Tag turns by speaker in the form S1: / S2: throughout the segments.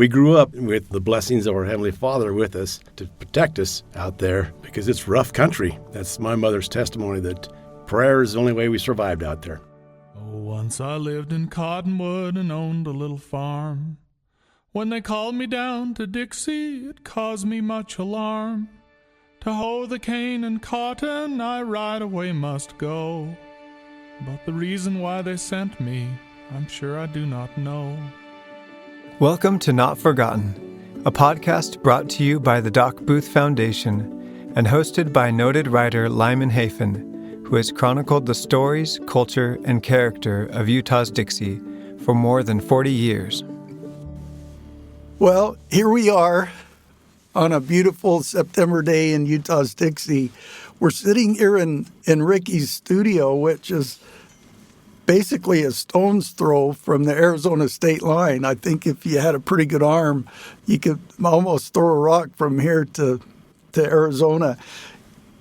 S1: We grew up with the blessings of our Heavenly Father with us to protect us out there because it's rough country. That's my mother's testimony that prayer is the only way we survived out there.
S2: Oh, once I lived in Cottonwood and owned a little farm. When they called me down to Dixie, it caused me much alarm. To hoe the cane and cotton, I right away must go. But the reason why they sent me, I'm sure I do not know.
S3: Welcome to Not Forgotten, a podcast brought to you by the Doc Booth Foundation and hosted by noted writer Lyman, who has chronicled the stories, culture, and character of Utah's Dixie for more than 40 years.
S4: Well, here we are on a beautiful September day in Utah's Dixie. We're sitting here in Ricky's studio, which is basically a stone's throw from the Arizona state line. I think if you had a pretty good arm, you could almost throw a rock from here to Arizona.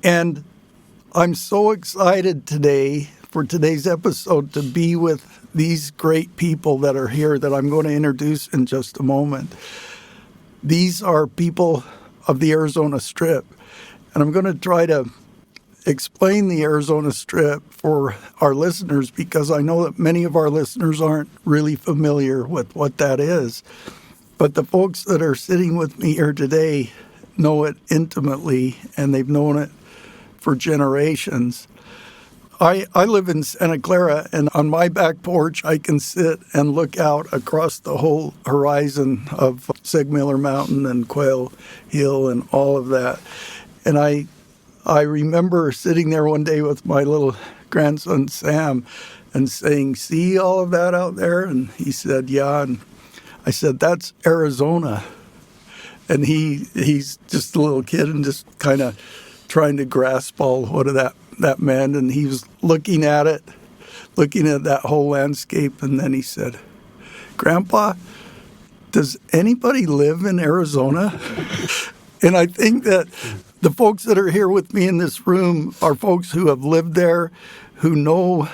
S4: And I'm so excited today for today's episode to be with these great people that are here that I'm going to introduce in just a moment. These are people of the Arizona Strip, and I'm going to try to explain the Arizona Strip for our listeners because I know that many of our listeners aren't really familiar with what that is. But the folks that are sitting with me here today know it intimately, and they've known it for generations. I live in Santa Clara, and on my back porch, I can sit and look out across the whole horizon of Segmiller Mountain and Quail Hill and all of that. And I remember sitting there one day with my little grandson, Sam, and saying, "See all of that out there?" And he said, "Yeah." And I said, "That's Arizona." And he's just a little kid and just kind of trying to grasp all what that meant. And he was looking at that whole landscape. And then he said, "Grandpa, does anybody live in Arizona?" And I think that the folks that are here with me in this room are folks who have lived there, who know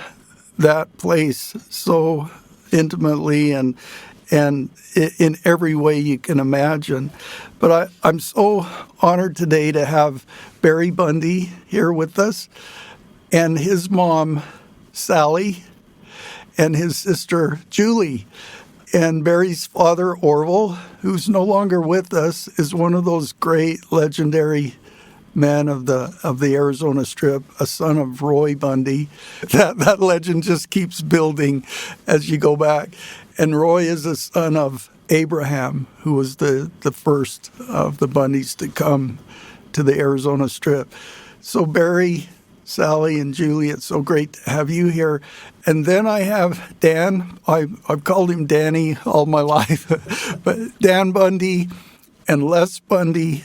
S4: that place so intimately and in every way you can imagine. But I'm so honored today to have Barry Bundy here with us, and his mom, Sally, and his sister, Julie. And Barry's father, Orville, who's no longer with us, is one of those great legendary men of the Arizona Strip, a son of Roy Bundy. That legend just keeps building as you go back. And Roy is a son of Abraham, who was the first of the Bundys to come to the Arizona Strip. So Barry, Sally, and Julie, it's so great to have you here. And then I have Dan. I've called him Danny all my life. But Dan Bundy and Les Bundy,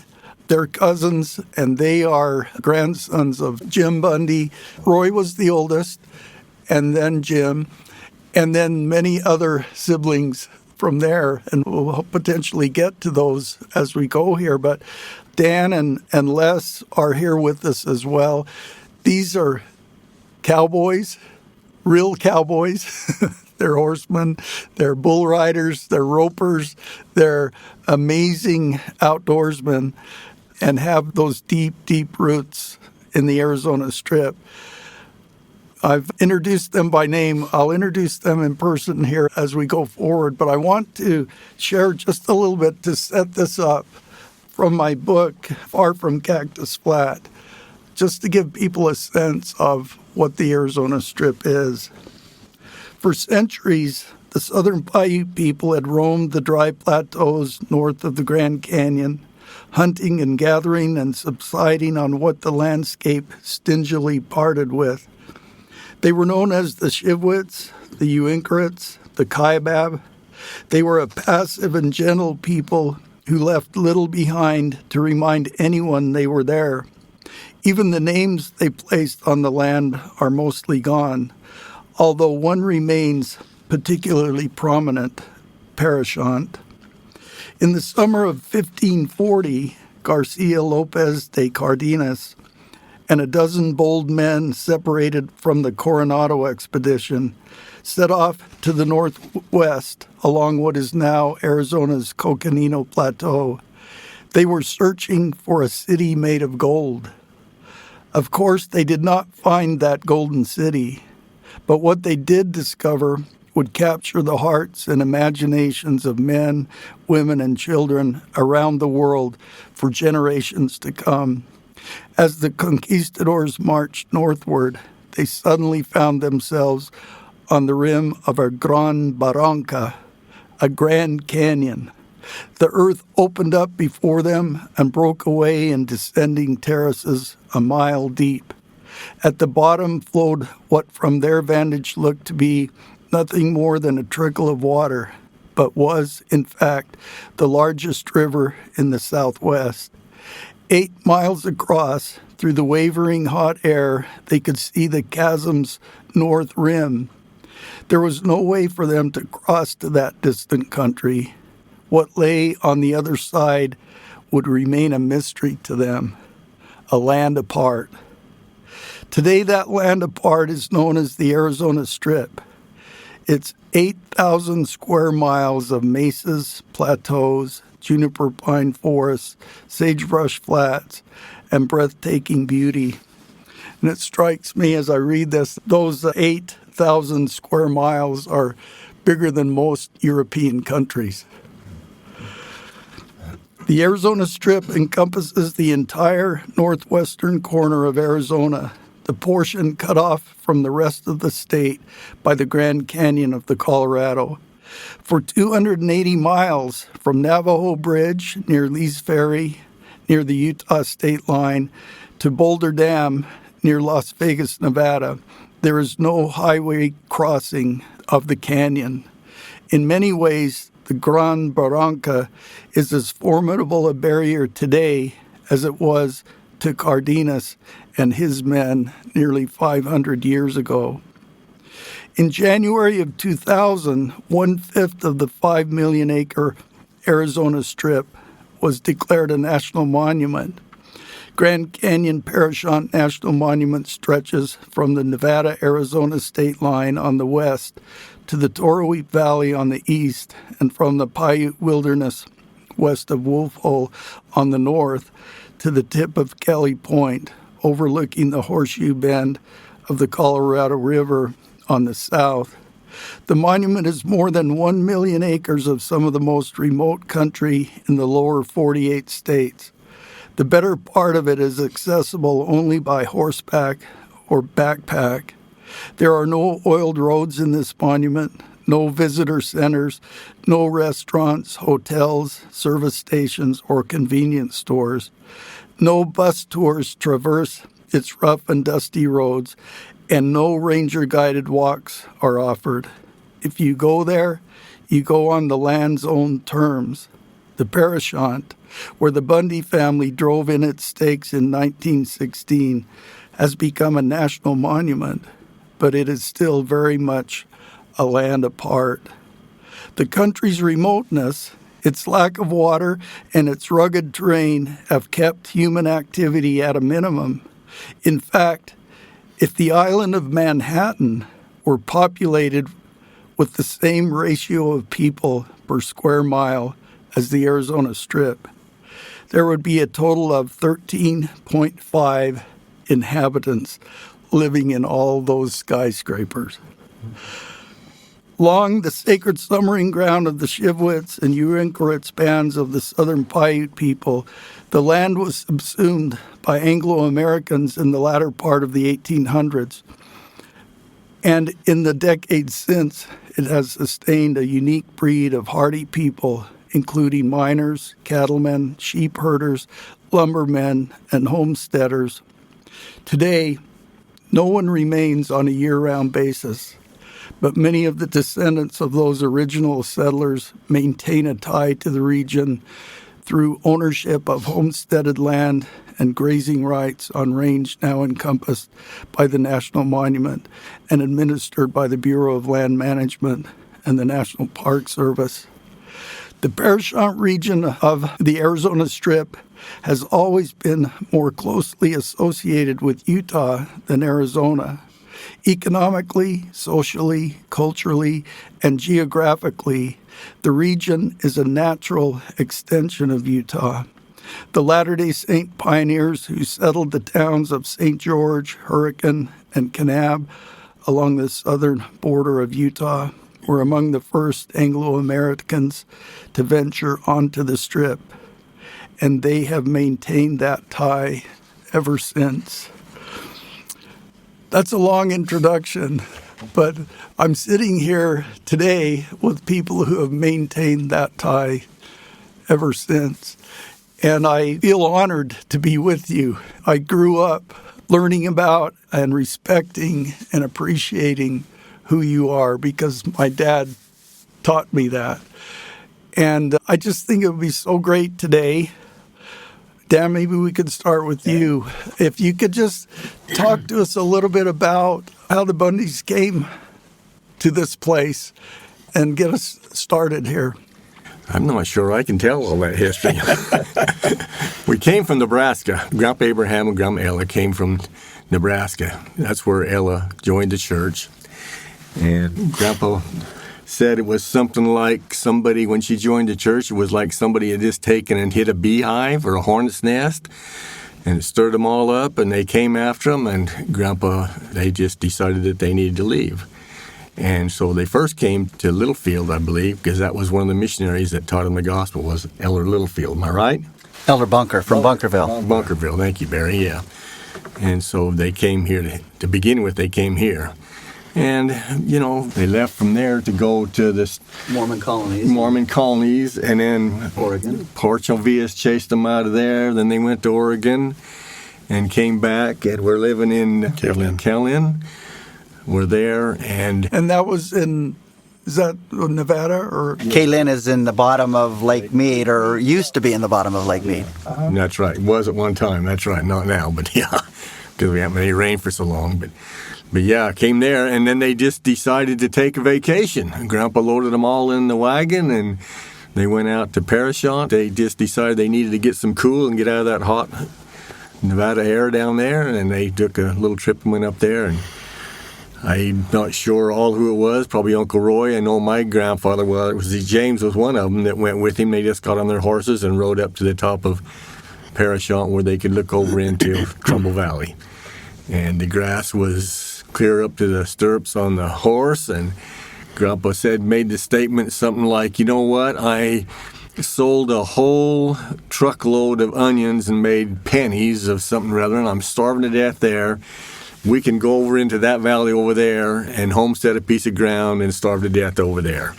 S4: they're cousins, and they are grandsons of Jim Bundy. Roy was the oldest, and then Jim, and then many other siblings from there. And we'll potentially get to those as we go here. But Dan and Les are here with us as well. These are cowboys, real cowboys. They're horsemen, they're bull riders, they're ropers, they're amazing outdoorsmen and have those deep, deep roots in the Arizona Strip. I've introduced them by name. I'll introduce them in person here as we go forward, but I want to share just a little bit to set this up from my book, Far From Cactus Flat, just to give people a sense of what the Arizona Strip is. For centuries, the Southern Paiute people had roamed the dry plateaus north of the Grand Canyon, hunting and gathering and subsiding on what the landscape stingily parted with. They were known as the Shivwits, the Uinkarets, the Kaibab. They were a passive and gentle people who left little behind to remind anyone they were there. Even the names they placed on the land are mostly gone, although one remains particularly prominent, Parashant. In the summer of 1540, Garcia Lopez de Cardenas and a dozen bold men separated from the Coronado expedition set off to the northwest along what is now Arizona's Coconino Plateau. They were searching for a city made of gold. Of course, they did not find that golden city, but what they did discover would capture the hearts and imaginations of men, women, and children around the world for generations to come. As the conquistadors marched northward, they suddenly found themselves on the rim of a gran barranca, a grand canyon. The earth opened up before them and broke away in descending terraces a mile deep. At the bottom flowed what from their vantage looked to be nothing more than a trickle of water, but was, in fact, the largest river in the southwest. 8 miles across, through the wavering hot air, they could see the chasm's north rim. There was no way for them to cross to that distant country. What lay on the other side would remain a mystery to them, a land apart. Today, that land apart is known as the Arizona Strip. It's 8,000 square miles of mesas, plateaus, juniper pine forests, sagebrush flats, and breathtaking beauty. And it strikes me as I read this, those 8,000 square miles are bigger than most European countries. The Arizona Strip encompasses the entire northwestern corner of Arizona, the portion cut off from the rest of the state by the Grand Canyon of the Colorado. For 280 miles from Navajo Bridge near Lee's Ferry, near the Utah state line, to Boulder Dam near Las Vegas, Nevada, there is no highway crossing of the canyon. In many ways, the Gran Barranca is as formidable a barrier today as it was to Cardenas and his men nearly 500 years ago. In January of 2000, 1/5 of the 5 million acre Arizona Strip was declared a national monument. Grand Canyon Parashant National Monument stretches from the Nevada-Arizona state line on the west to the Toroweap Valley on the east, and from the Paiute Wilderness west of Wolf Hole on the north to the tip of Kelly Point, overlooking the horseshoe bend of the Colorado River on the south. The monument is more than 1 million acres of some of the most remote country in the lower 48 states. The better part of it is accessible only by horseback or backpack. There are no oiled roads in this monument, no visitor centers, no restaurants, hotels, service stations, or convenience stores. No bus tours traverse its rough and dusty roads, and no ranger-guided walks are offered. If you go there, you go on the land's own terms. The Parashant, where the Bundy family drove in its stakes in 1916, has become a national monument, but it is still very much a land apart. The country's remoteness, its lack of water, and its rugged terrain have kept human activity at a minimum. In fact, if the island of Manhattan were populated with the same ratio of people per square mile as the Arizona Strip, there would be a total of 13.5 inhabitants living in all those skyscrapers. Along the sacred summering ground of the Shivwits and Uinkarit bands of the southern Paiute people, the land was subsumed by Anglo-Americans in the latter part of the 1800s. And in the decades since, it has sustained a unique breed of hardy people, including miners, cattlemen, sheep herders, lumbermen, and homesteaders. Today, no one remains on a year-round basis, but many of the descendants of those original settlers maintain a tie to the region through ownership of homesteaded land and grazing rights on range now encompassed by the National Monument and administered by the Bureau of Land Management and the National Park Service. The Parashant region of the Arizona Strip has always been more closely associated with Utah than Arizona. Economically, socially, culturally, and geographically, the region is a natural extension of Utah. The Latter-day Saint pioneers who settled the towns of St. George, Hurricane, and Kanab along the southern border of Utah were among the first Anglo-Americans to venture onto the Strip, and they have maintained that tie ever since. That's a long introduction, but I'm sitting here today with people who have maintained that tie ever since, and I feel honored to be with you. I grew up learning about and respecting and appreciating who you are because my dad taught me that. And I just think it would be so great today. Dan, maybe we could start with you. If you could just talk to us a little bit about how the Bundys came to this place and get us started here.
S5: I'm not sure I can tell all that history. We came from Nebraska. Grandpa Abraham and Grandma Ella came from Nebraska. That's where Ella joined the church. And Grandpa said it was something like somebody, when she joined the church, it was like somebody had just taken and hit a beehive or a hornet's nest, and it stirred them all up, and they came after them, and Grandpa, they just decided that they needed to leave. And so they first came to Littlefield, I believe, because that was one of the missionaries that taught them the gospel, was Elder Littlefield. Am I right?
S6: Elder Bunker from Bunkerville.
S5: Bunkerville, thank you, Barry, yeah. And so they came here, to begin with, they came here. And, they left from there to go to the
S6: Mormon colonies,
S5: and then
S6: Oregon.
S5: Porcho Villas chased them out of there. Then they went to Oregon and came back, and we're living in Kellen. We're there, and
S4: that was is that Nevada? Or
S6: Kaylin is in the bottom of Lake Mead, or used to be in the bottom of Lake Mead.
S5: That's right. Was at one time. That's right. Not now, but yeah, because we haven't had any rain for so long. But yeah, came there, and then they just decided to take a vacation. Grandpa loaded them all in the wagon, and they went out to Parashant. They just decided they needed to get some cool and get out of that hot Nevada air down there, and they took a little trip and went up there. And I'm not sure all who it was, probably Uncle Roy. I know my grandfather, James was one of them that went with him. They just got on their horses and rode up to the top of Parashant where they could look over into Trumbull Valley. And the grass was clear up to the stirrups on the horse, and Grandpa made the statement something like, you know what, I sold a whole truckload of onions and made pennies of something or other, and I'm starving to death there. We can go over into that valley over there and homestead a piece of ground and starve to death over there.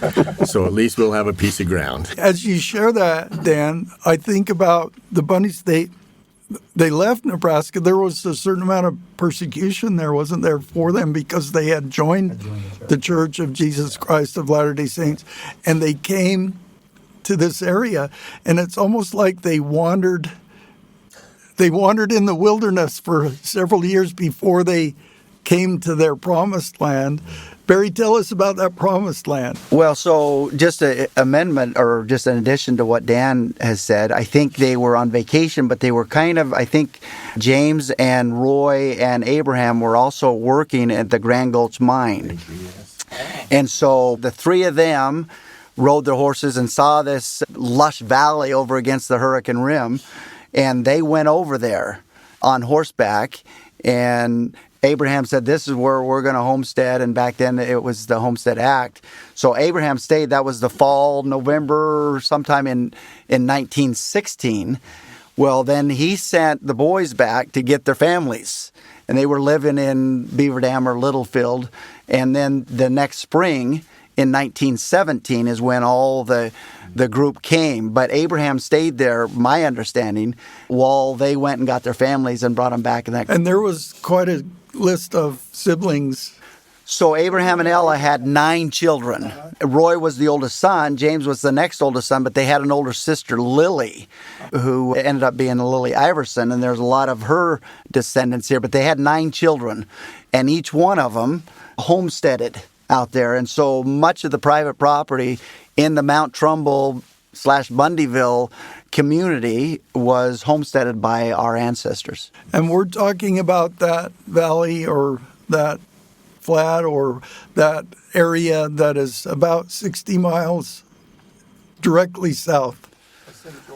S5: So at least we'll have a piece of ground.
S4: As you share that, Dan, I think about the Bundys. They left Nebraska. There was a certain amount of persecution there, wasn't there, for them because they had joined the Church of Jesus Christ of Latter-day Saints, and they came to this area, and it's almost like they wandered in the wilderness for several years before they came to their promised land. Barry, tell us about that promised land.
S6: Well, so just an amendment, or just an addition to what Dan has said, I think they were on vacation, but they were I think James and Roy and Abraham were also working at the Grand Gulch mine. And so the three of them rode their horses and saw this lush valley over against the Hurricane Rim, and they went over there on horseback, and Abraham said, this is where we're going to homestead, and back then it was the Homestead Act. So Abraham stayed. That was the fall, November, sometime in 1916. Well, then he sent the boys back to get their families, and they were living in Beaver Dam or Littlefield. And then the next spring, in 1917, is when all the group came. But Abraham stayed there, my understanding, while they went and got their families and brought them back.
S4: And there was quite a list of siblings.
S6: So Abraham and Ella had 9 children. Roy was the oldest son. James was the next oldest son, but they had an older sister, Lily, who ended up being Lily Iverson, and there's a lot of her descendants here. But they had 9 children, and each one of them homesteaded out there. And so much of the private property in the Mount Trumbull Bundyville community was homesteaded by our ancestors.
S4: And we're talking about that valley or that flat or that area that is about 60 miles directly south.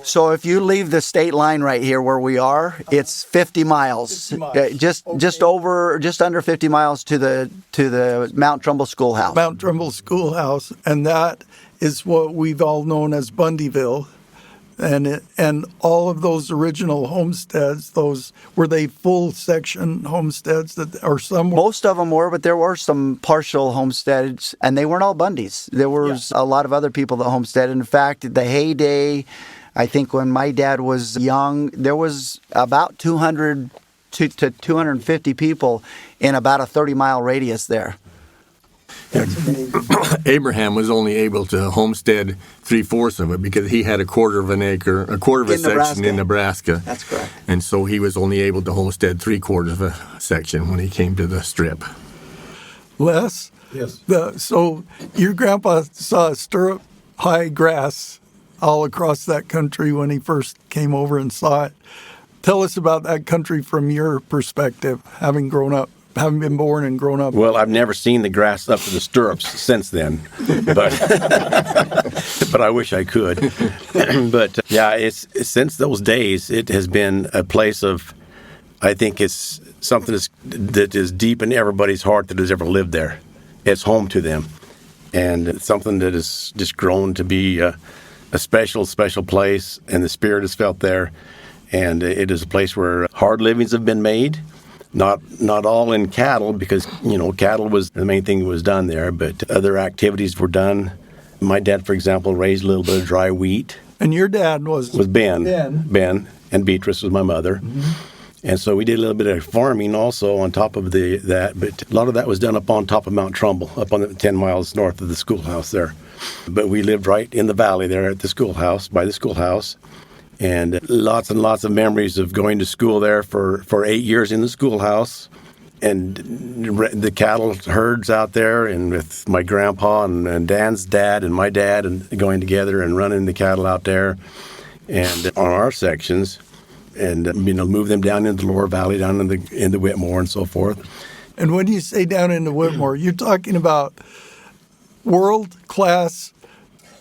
S6: So if you leave the state line right here where we are, it's 50 miles.
S4: 50 miles.
S6: Just under 50 miles to the Mount Trumbull Schoolhouse.
S4: Mount Trumbull Schoolhouse, and that is what we've all known as Bundyville. And all of those original homesteads, those were they full section homesteads or some?
S6: Most of them were, but there were some partial homesteads, and they weren't all Bundys. There was a lot of other people that homesteaded. In fact, the heyday, I think when my dad was young, there was about 200 to 250 people in about a 30-mile radius there.
S5: Abraham was only able to homestead 3/4 of it because he had a quarter of a section in Nebraska.
S6: That's correct.
S5: And so he was only able to homestead 3/4 of a section when he came to the strip.
S4: Les?
S1: Yes.
S4: So your grandpa saw stirrup high grass all across that country when he first came over and saw it. Tell us about that country from your perspective, having been born and grown up.
S1: Well, I've never seen the grass up to the stirrups since then, but but I wish I could. But yeah, it's since those days, it has been a place of, I think it's something that is deep in everybody's heart that has ever lived there. It's home to them, and it's something that has just grown to be a special place, and the spirit is felt there, and it is a place where hard livings have been made. Not all in cattle, because, cattle was the main thing that was done there, but other activities were done. My dad, for example, raised a little bit of dry wheat.
S4: And your dad was
S1: Ben. Ben, and Beatrice was my mother. Mm-hmm. And so we did a little bit of farming also on top of that, but a lot of that was done up on top of Mount Trumbull, up on the 10 miles north of the schoolhouse there. But we lived right in the valley there at the schoolhouse, by the schoolhouse. And lots of memories of going to school there for 8 years in the schoolhouse, and the cattle herds out there, and with my grandpa and Dan's dad and my dad, and going together and running the cattle out there, and on our sections, and move them down into the lower valley, down into Whitmore and so forth.
S4: And when you say down into Whitmore, you're talking about world-class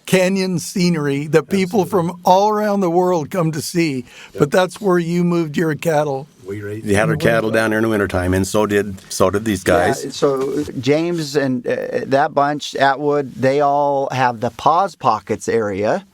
S4: canyon scenery that people from all around the world come to see. Yep. But that's where you moved your cattle.
S1: We had our cattle down there in the wintertime, and so did these guys.
S6: Yeah, so James and that bunch, Atwood, they all have the Pause Pockets area,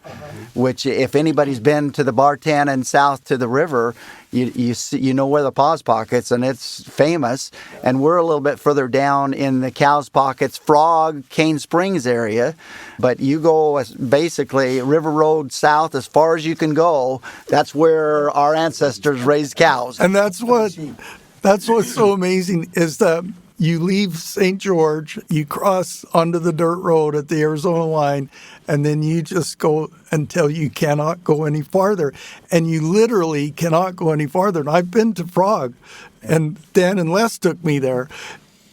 S6: which if anybody's been to the Bartan and south to the river, you know where the Pause Pockets, and it's famous. And we're a little bit further down in the Cows Pockets, Frog, Cane Springs area. But you go basically River Road south as far as you can go. That's where our ancestors raised cows.
S4: And that's what's so amazing is that you leave St. George, you cross onto the dirt road at the Arizona line, and then you just go until you cannot go any farther. And you literally cannot go any farther. And I've been to Frog, and Dan and Les took me there,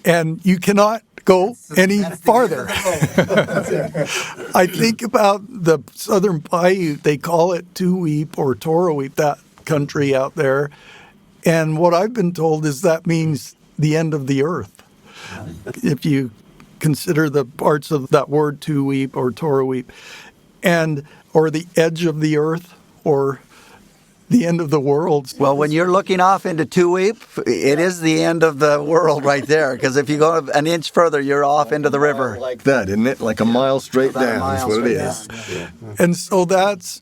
S4: and you cannot go any farther. I think about the Southern Paiute, they call it Two-Weep or Toroweep, that country out there. And what I've been told is that means the end of the earth. If you consider the parts of that word Two-Weep or Toroweep, or the edge of the earth, or the end of the world.
S6: Well, when you're looking off into Two-Weep, it is the end of the world right there, because if you go an inch further, you're off into the river.
S5: Like that, isn't it? Like a mile straight down. That's what it is.
S4: Yeah. And so that's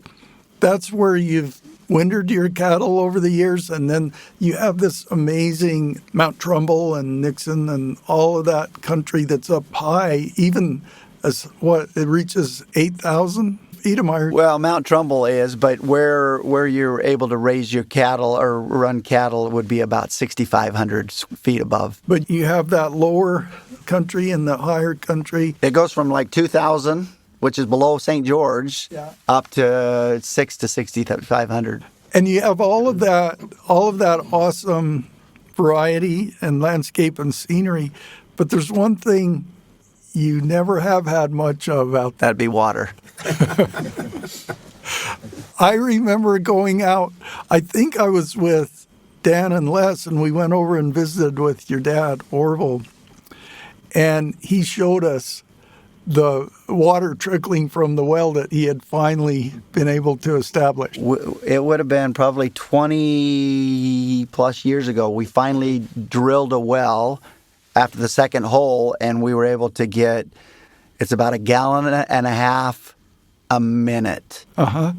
S4: where you've wintered your cattle over the years, and then you have this amazing Mount Trumbull and Nixon and all of that country that's up high, even as it reaches 8,000 feet.
S6: Well, Mount Trumbull is, but where you're able to raise your cattle or run cattle would be about 6,500 feet above.
S4: But you have that lower country and the higher country.
S6: It goes from like 2,000, which is below St. George, up to 6 to 6,500.
S4: And you have all of that awesome variety and landscape and scenery. But there's one thing you never have had much of out there.
S6: That'd be water.
S4: I remember going out, I think I was with Dan and Les, and we went over and visited with your dad, Orville, and he showed us the water trickling from the well that he had finally been able to establish.
S6: It would have been probably 20 plus years ago. We finally drilled a well after the second hole, and we were able to get, it's about 1.5 gallons a minute.
S4: Uh-huh.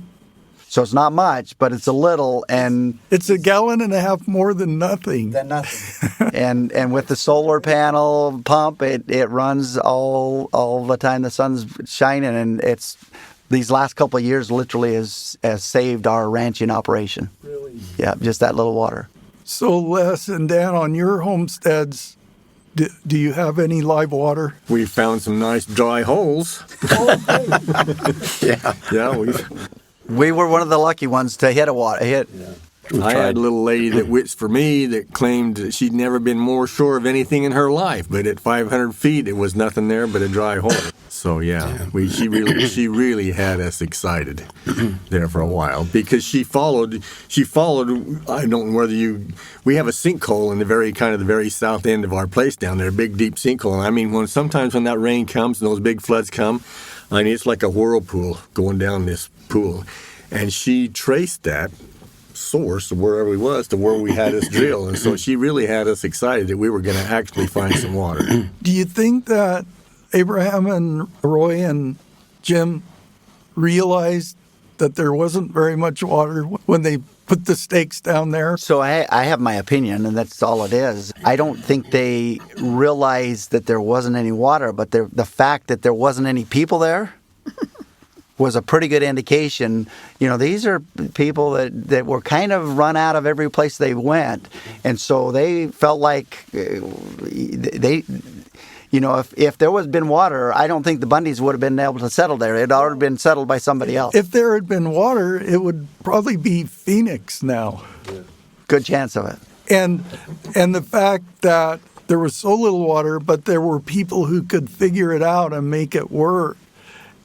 S6: So it's not much, but it's a little, and
S4: It's 1.5 gallons more than nothing.
S6: than nothing. and with the solar panel pump, it runs all the time the sun's shining, and it's these last couple of years literally has saved our ranching operation.
S4: Really?
S6: Yeah, just that little water.
S4: So Les and Dan, on your homesteads, do you have any live water?
S5: We found some nice dry holes. Yeah,
S6: We were one of the lucky ones to hit
S5: I had a little lady that wits for me that claimed that she'd never been more sure of anything in her life, but at 500 feet, it was nothing there but a dry hole. So she really had us excited there for a while because she followed. I don't know we have a sinkhole in the very south end of our place down there, a big deep sinkhole. I mean, sometimes when that rain comes and those big floods come, I mean, it's like a whirlpool going down this pool, and she traced that source of wherever we was to where we had us drill, and so she really had us excited that we were going to actually find some water.
S4: Do you think that Abraham and Roy and Jim realized that there wasn't very much water when they put the stakes down there?
S6: So I have my opinion, and that's all it is. I don't think they realized that there wasn't any water, but the fact that there wasn't any people there was a pretty good indication. You know, these are people that were kind of run out of every place they went. And so they felt like if there was been water, I don't think the Bundys would have been able to settle there. It had already been settled by somebody else.
S4: If there had been water, it would probably be Phoenix now.
S6: Good chance of it.
S4: And the fact that there was so little water, but there were people who could figure it out and make it work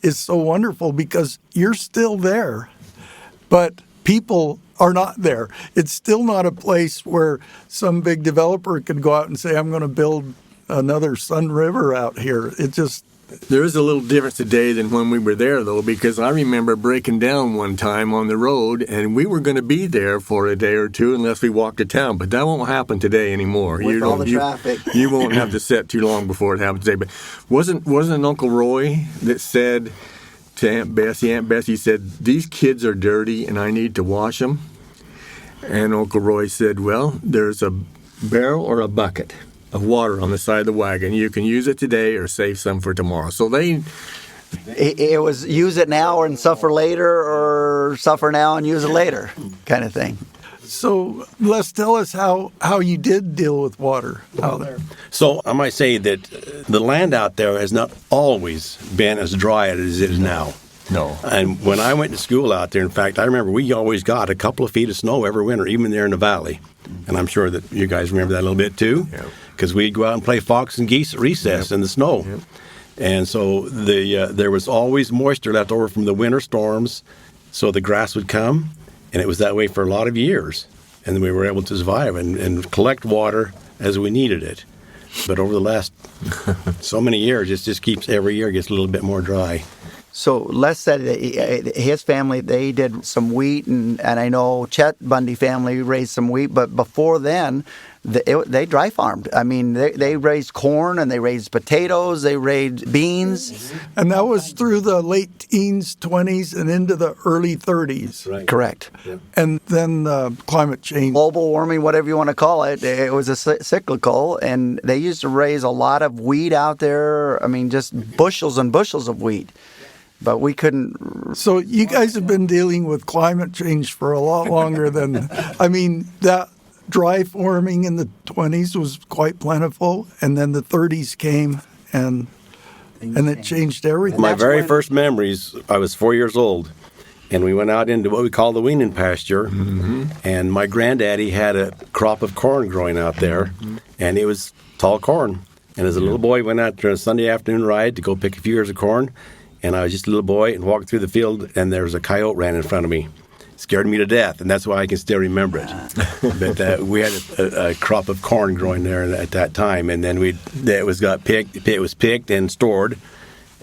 S4: is so wonderful because you're still there, but people are not there. It's still not a place where some big developer could go out and say, I'm going to build another Sun River out here. It just...
S5: There is a little difference today than when we were there, though, because I remember breaking down one time on the road, and we were going to be there for a day or two unless we walked to town. But that won't happen today anymore.
S6: With all the traffic.
S5: You won't have to sit too long before it happens today. But wasn't Uncle Roy that said to Aunt Bessie said, these kids are dirty and I need to wash them? And Uncle Roy said, well, there's a barrel or a bucket of water on the side of the wagon. You can use it today or save some for tomorrow. So
S6: it was use it now and suffer later, or suffer now and use it later kind of thing.
S4: So let's tell us how you did deal with water out there.
S1: So I might say that the land out there has not always been as dry as it is now.
S5: No.
S1: And when I went to school out there, in fact, I remember we always got a couple of feet of snow every winter, even there in the valley. And I'm sure that you guys remember that a little bit too, because we'd go out and play fox and geese at recess in the snow. Yep. And so there was always moisture left over from the winter storms, so the grass would come, and it was that way for a lot of years. And then we were able to survive and collect water as we needed it. But over the last so many years, it just keeps, every year gets a little bit more dry.
S6: So Les said that his family, they did some wheat, and I know Chet Bundy family raised some wheat, but before then, they dry farmed. I mean, they raised corn, and they raised potatoes, they raised beans.
S4: And that was through the late teens, 20s, and into the early 30s.
S1: Right.
S6: Correct.
S1: Yeah.
S4: And then climate change.
S6: Global warming, whatever you want to call it, it was a cyclical, and they used to raise a lot of wheat out there. I mean, just bushels and bushels of wheat. But we couldn't.
S4: So you guys have been dealing with climate change for a lot longer than, I mean, that dry farming in the 20s was quite plentiful, and then the 30s came, and it changed everything.
S1: My very first memories, I was 4 years old, and we went out into what we call the weaning pasture, and my granddaddy had a crop of corn growing out there, and it was tall corn. And as a little boy, went out for a Sunday afternoon ride to go pick a few ears of corn. And I was just a little boy and walked through the field, and there was a coyote ran in front of me. Scared me to death, and that's why I can still remember it. But we had a crop of corn growing there at that time, and then it was picked and stored,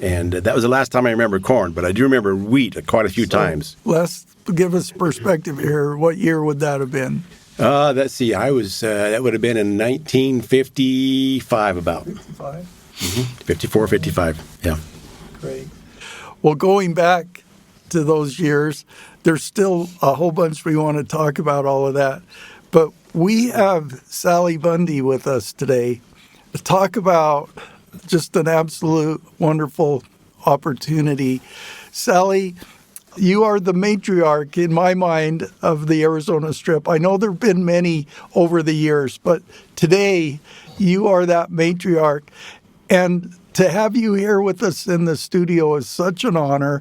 S1: and that was the last time I remember corn. But I do remember wheat quite a few times.
S4: Les, give us perspective here. What year would that have been?
S1: Let's see. I was that would have been in 1955, about
S4: 55?
S1: 54, 55. Yeah.
S4: Great. Well, going back to those years, there's still a whole bunch we want to talk about all of that. But we have Sally Bundy with us today to talk about just an absolute wonderful opportunity. Sally, you are the matriarch, in my mind, of the Arizona Strip. I know there have been many over the years, but today you are that matriarch. And to have you here with us in the studio is such an honor.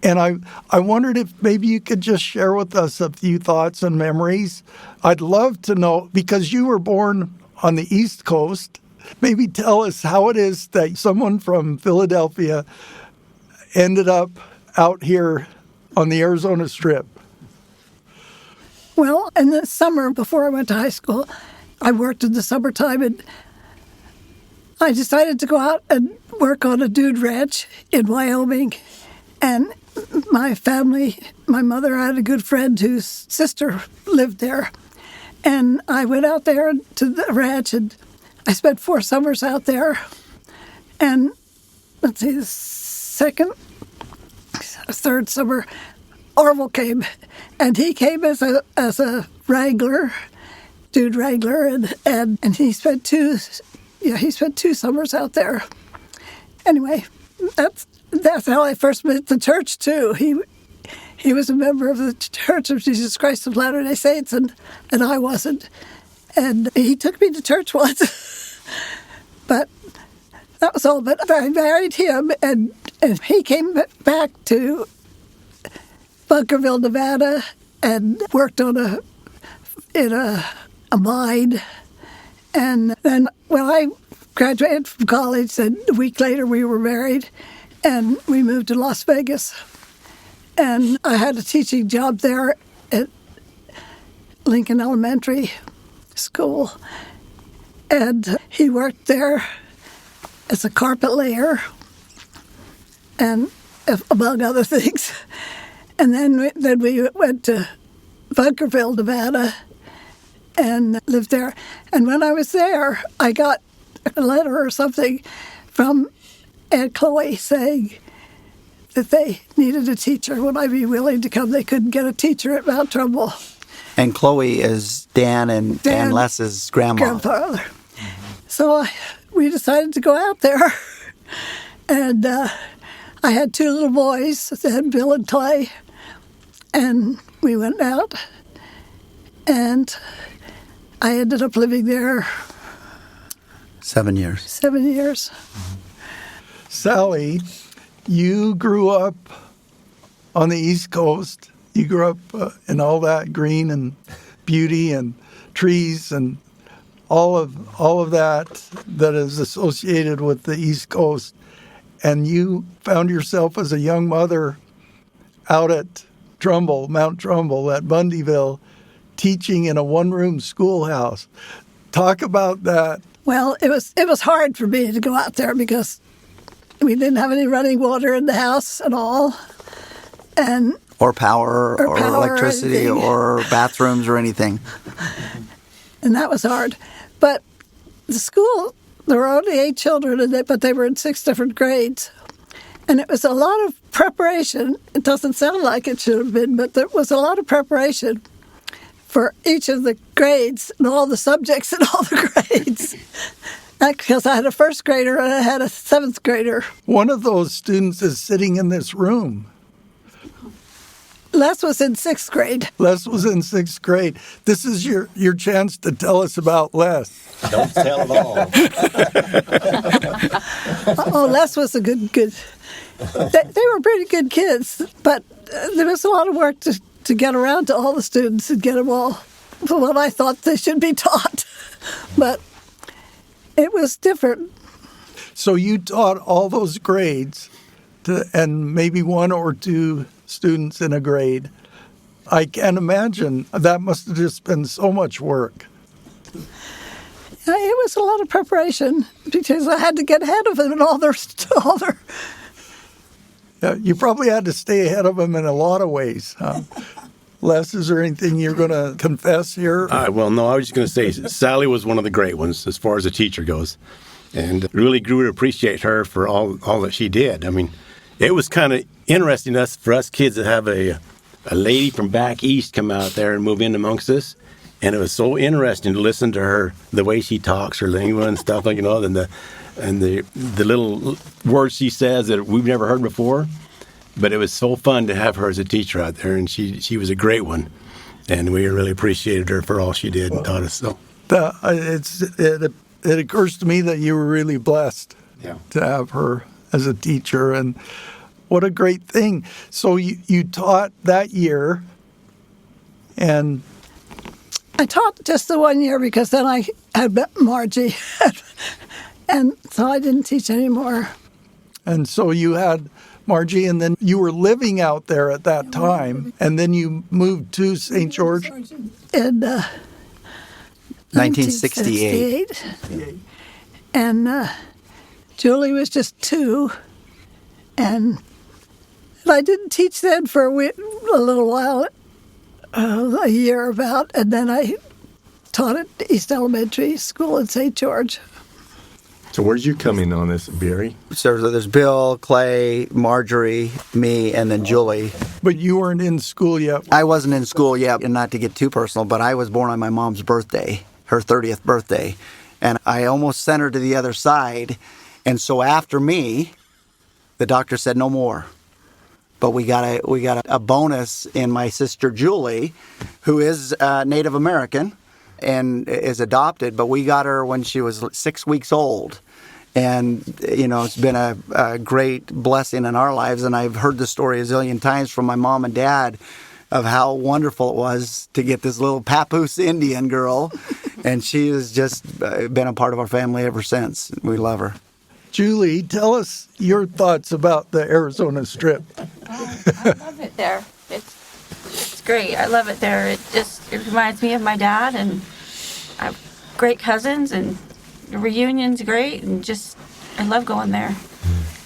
S4: And I wondered if maybe you could just share with us a few thoughts and memories. I'd love to know, because you were born on the East Coast, maybe tell us how it is that someone from Philadelphia ended up out here on the Arizona Strip.
S7: Well, in the summer before I went to high school, I worked in the summertime, and I decided to go out and work on a dude ranch in Wyoming. And my family, my mother had a good friend whose sister lived there. And I went out there to the ranch, and I spent 4 summers out there. And let's see, the third summer, Orville came. And he came as a wrangler, dude wrangler, and he spent 2 summers out there. Anyway, that's how I first met the church, too. He was a member of the Church of Jesus Christ of Latter-day Saints, and I wasn't. And he took me to church once. But that was all. But I married him, and he came back to Bunkerville, Nevada, and worked in a mine. And then when I graduated from college, then a week later we were married. And we moved to Las Vegas. And I had a teaching job there at Lincoln Elementary School. And he worked there as a carpet layer, and among other things. And then we went to Bunkerville, Nevada, and lived there. And when I was there, I got a letter or something from Aunt Chloe saying that they needed a teacher. Would I be willing to come? They couldn't get a teacher at Mount Trumbull.
S6: And Chloe is Dan and Les's
S7: grandfather. So we decided to go out there. And I had 2 little boys, then Bill and Clay. And we went out. And I ended up living there
S6: 7 years.
S7: 7 years.
S4: Sally, you grew up on the East Coast. You grew up in all that green and beauty and trees and all of that is associated with the East Coast. And you found yourself as a young mother out at Mount Trumbull at Bundyville, teaching in a one-room schoolhouse. Talk about that.
S7: Well, it was hard for me to go out there because we didn't have any running water in the house at all,
S6: or power or electricity or bathrooms or anything.
S7: And that was hard. But the school, there were only 8 children in it, but they were in 6 different grades. And it was a lot of preparation. It doesn't sound like it should have been, but there was a lot of preparation for each of the grades and all the subjects in all the grades. Because I had a 1st grader and I had a 7th grader.
S4: One of those students is sitting in this room.
S7: Les was in 6th grade.
S4: Les was in 6th grade. This is your chance to tell us about Les.
S1: Don't tell it all.
S7: Oh, Les was a good. They were pretty good kids, but there was a lot of work to get around to all the students and get them all what I thought they should be taught. But it was different.
S4: So you taught all those grades and maybe one or two students in a grade. I can't imagine. That must have just been so much work.
S7: It was a lot of preparation because I had to get ahead of them and all their.
S4: Yeah, you probably had to stay ahead of them in a lot of ways. Les, is there anything you're going to confess here?
S1: Well, no, I was just going to say Sally was one of the great ones as far as a teacher goes, and really grew to appreciate her for all that she did. I mean, it was kind of interesting for us kids to have a lady from back east come out there and move in amongst us. And it was so interesting to listen to her, the way she talks, her lingua and stuff, like, and the little words she says that we've never heard before. But it was so fun to have her as a teacher out there, and she was a great one. And we really appreciated her for all she did and taught us. So
S4: it occurs to me that you were really blessed to have her as a teacher, and what a great thing. So you taught that year, and
S7: I taught just the 1 year because then I had Margie, and so I didn't teach anymore.
S4: And so you had Margie, and then you were living out there at that time, and then you moved to St. George?
S7: In
S6: 1968.
S7: And Julie was just 2, and I didn't teach then for a little while, a year about, and then I taught at East Elementary School in St. George.
S5: So where did you come in on this, Barry?
S6: So there's Bill, Clay, Marjorie, me, and then Julie.
S4: But you weren't in school yet.
S6: I wasn't in school yet, and not to get too personal, but I was born on my mom's birthday, her 30th birthday, and I almost sent her to the other side, and so after me, the doctor said no more. But we got a bonus in my sister Julie, who is Native American and is adopted, but we got her when she was 6 weeks old. And, it's been a great blessing in our lives. And I've heard the story a zillion times from my mom and dad of how wonderful it was to get this little Papoose Indian girl. And she has just been a part of our family ever since. We love her.
S4: Julie, tell us your thoughts about the Arizona Strip.
S8: I love it there. It's great. I love it there. It reminds me of my dad, and I have great cousins, and the reunion's great, and I love going there.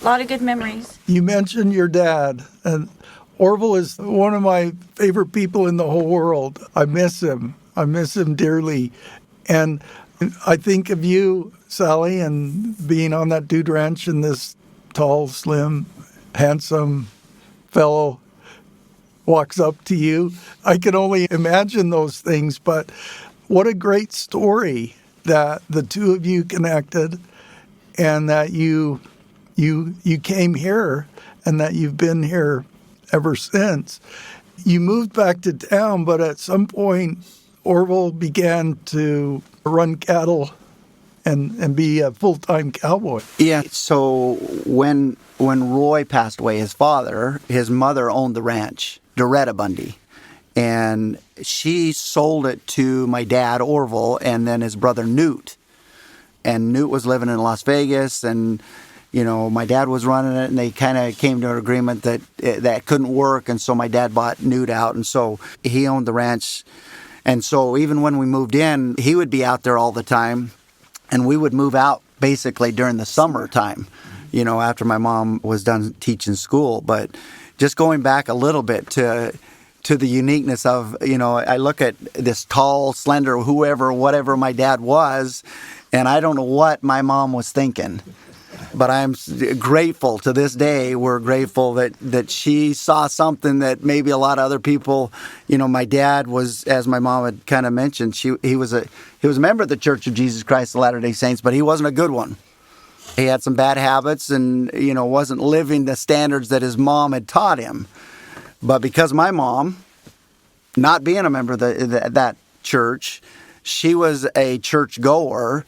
S8: A lot of good memories.
S4: You mentioned your dad, and Orville is one of my favorite people in the whole world. I miss him. I miss him dearly. And I think of you, Sally, and being on that dude ranch, and this tall, slim, handsome fellow walks up to you. I can only imagine those things, but what a great story that the two of you connected, and that you came here, and that you've been here ever since. You moved back to town, but at some point, Orville began to run cattle and be a full-time cowboy.
S6: Yeah, so when Roy passed away, his father, his mother owned the ranch, Doretta Bundy. And she sold it to my dad, Orville, and then his brother, Newt. And Newt was living in Las Vegas, and, my dad was running it, and they kind of came to an agreement that that couldn't work, and so my dad bought Newt out, and so he owned the ranch. And so even when we moved in, he would be out there all the time, and we would move out basically during the summertime, after my mom was done teaching school. But just going back a little bit to the uniqueness of, I look at this tall, slender, whatever my dad was, and I don't know what my mom was thinking. But I'm grateful to this day. We're grateful that she saw something that maybe a lot of other people, my dad was, as my mom had kind of mentioned, he was a member of the Church of Jesus Christ of Latter-day Saints, but he wasn't a good one. He had some bad habits and, wasn't living the standards that his mom had taught him. But because my mom, not being a member of that church, she was a church goer.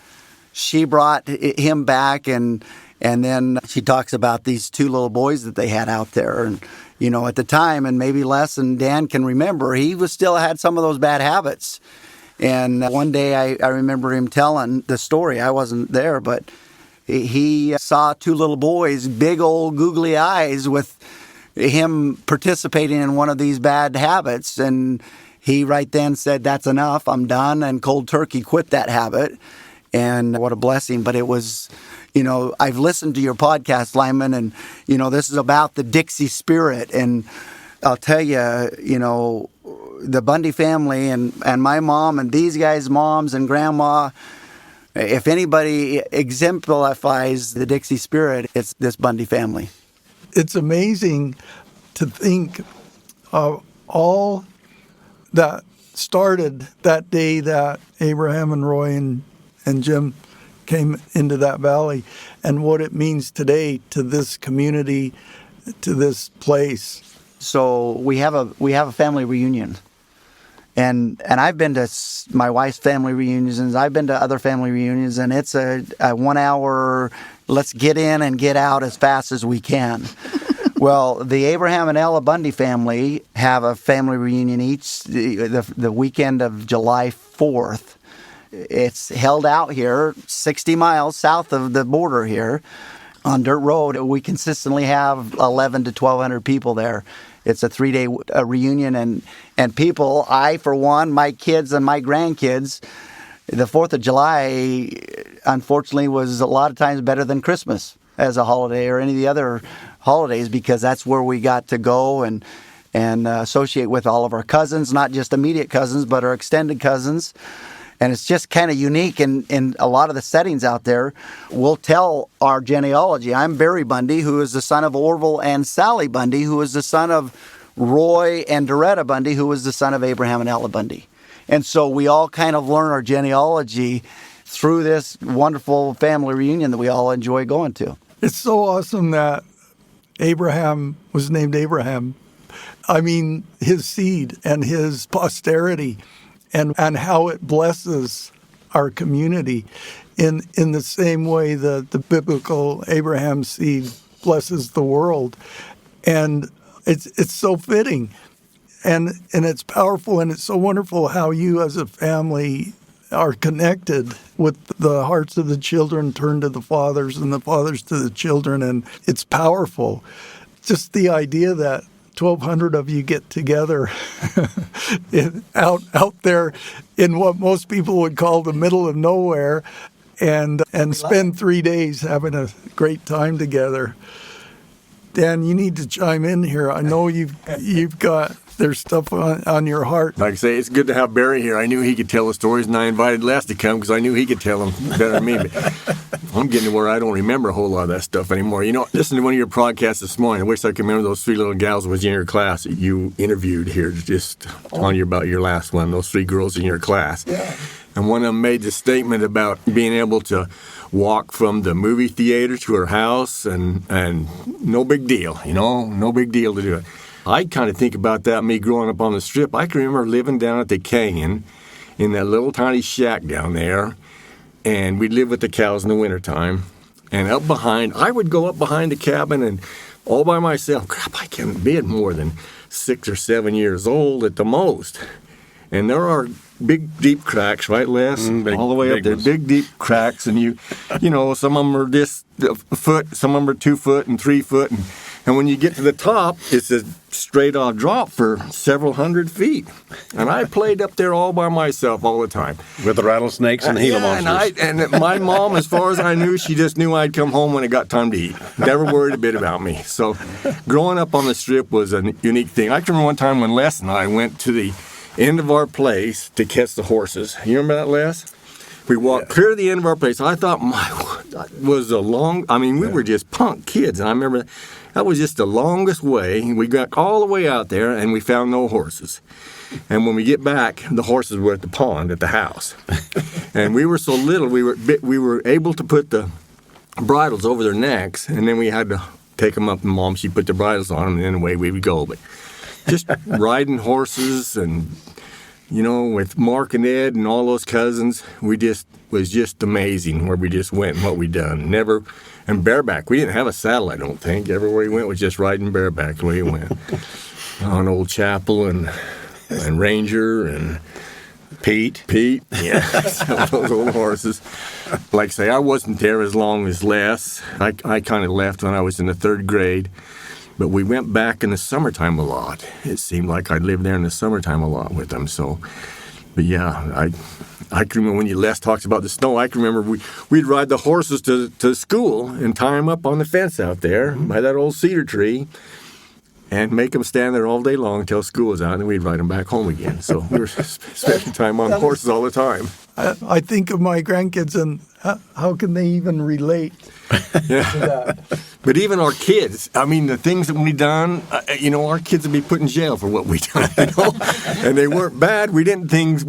S6: She brought him back, and then she talks about these two little boys that they had out there. And, at the time, and maybe Les and Dan can remember, he still had some of those bad habits. And one day I remember him telling the story. I wasn't there, but he saw two little boys, big old googly eyes, with him participating in one of these bad habits. And he right then said, "That's enough, I'm done," and cold turkey quit that habit. And what a blessing. But it was, I've listened to your podcast, Lyman, and, this is about the Dixie Spirit. And I'll tell you, the Bundy family and my mom and these guys' moms and grandma, if anybody exemplifies the Dixie Spirit, it's this Bundy family.
S4: It's amazing to think of all that started that day that Abraham and Roy and Jim came into that valley, and what it means today to this community, to this place.
S6: So we have a family reunion, and I've been to my wife's family reunions, and I've been to other family reunions, and it's a 1 hour. Let's get in and get out as fast as we can. Well, the Abraham and Ella Bundy family have a family reunion each the weekend of July 4th. It's held out here 60 miles south of the border here on dirt road. We consistently have 11 to 1,200 people there. It's a 3-day reunion, and people, I for one, my kids and my grandkids, the 4th of July, unfortunately, was a lot of times better than Christmas as a holiday or any of the other holidays, because that's where we got to go and associate with all of our cousins, not just immediate cousins, but our extended cousins. And it's just kind of unique in a lot of the settings out there. We'll tell our genealogy. I'm Barry Bundy, who is the son of Orville and Sally Bundy, who is the son of Roy and Doretta Bundy, who was the son of Abraham and Ella Bundy. And so we all kind of learn our genealogy through this wonderful family reunion that we all enjoy going to.
S4: It's so awesome that Abraham was named Abraham. I mean, his seed and his posterity, and how it blesses our community in the same way that the biblical Abraham seed blesses the world. And it's so fitting, and it's powerful, and it's so wonderful how you as a family are connected with the hearts of the children turned to the fathers and the fathers to the children, and it's powerful. Just the idea that 1,200 of you get together out there in what most people would call the middle of nowhere, and spend 3 days having a great time together. Dan, you need to chime in here. I know you've got there's stuff on your heart.
S5: Like I say, it's good to have Barry here. I knew he could tell the stories, and I invited Les to come because I knew he could tell them better than me. But I'm getting to where I don't remember a whole lot of that stuff anymore. Listen to one of your podcasts this morning. I wish I could remember those 3 little gals that was in your class that you interviewed here, just telling you about your last one, those 3 girls in your class.
S4: Yeah.
S5: And one of them made the statement about being able to walk from the movie theater to her house, and no big deal, no big deal to do it. I kind of think about that, me growing up on the Strip. I can remember living down at the Canyon in that little tiny shack down there, and we'd live with the cows in the wintertime. And I would go up behind the cabin and all by myself. Crap, I can't be more than 6 or 7 years old at the most. And there are big, deep cracks, right, Les? All the way up there, big, deep cracks. And some of them are just a foot, some of them are 2 foot and 3 foot. And when you get to the top, it's a straight-off drop for several hundred feet. And I played up there all by myself all the time.
S1: With the rattlesnakes and the Gila monsters.
S5: And my mom, as far as I knew, she just knew I'd come home when it got time to eat. Never worried a bit about me. So growing up on the Strip was a unique thing. I can remember one time when Les and I went to the end of our place to catch the horses. You remember that, Les? We walked clear to the end of our place. I thought, that was we were just punk kids. And I remember that was just the longest way. We got all the way out there, and we found no horses. And when we get back, the horses were at the pond at the house. And we were so little, we were able to put the bridles over their necks, and then we had to take them up, and Mom, she'd put the bridles on them, and then away we would go. But just riding horses and, with Mark and Ed and all those cousins, was just amazing where we just went and what we done. And bareback. We didn't have a saddle, I don't think. Everywhere we went was just riding bareback the way we went. On Old Chapel and Ranger and
S1: Pete.
S5: Yeah, some of those old horses. Like I say, I wasn't there as long as Les. I kind of left when I was in the 3rd grade, but we went back in the summertime a lot. It seemed like I lived there in the summertime a lot with them. So, but yeah, I can remember when Les talks about the snow. I can remember we'd ride the horses to school and tie them up on the fence out there by that old cedar tree, and make them stand there all day long until school was out, and then we'd ride them back home again. So we were spending time on horses all the time.
S4: I think of my grandkids, and how can they even relate to that?
S5: But even our kids, I mean, the things that we done, our kids would be put in jail for what we done, And they weren't bad. We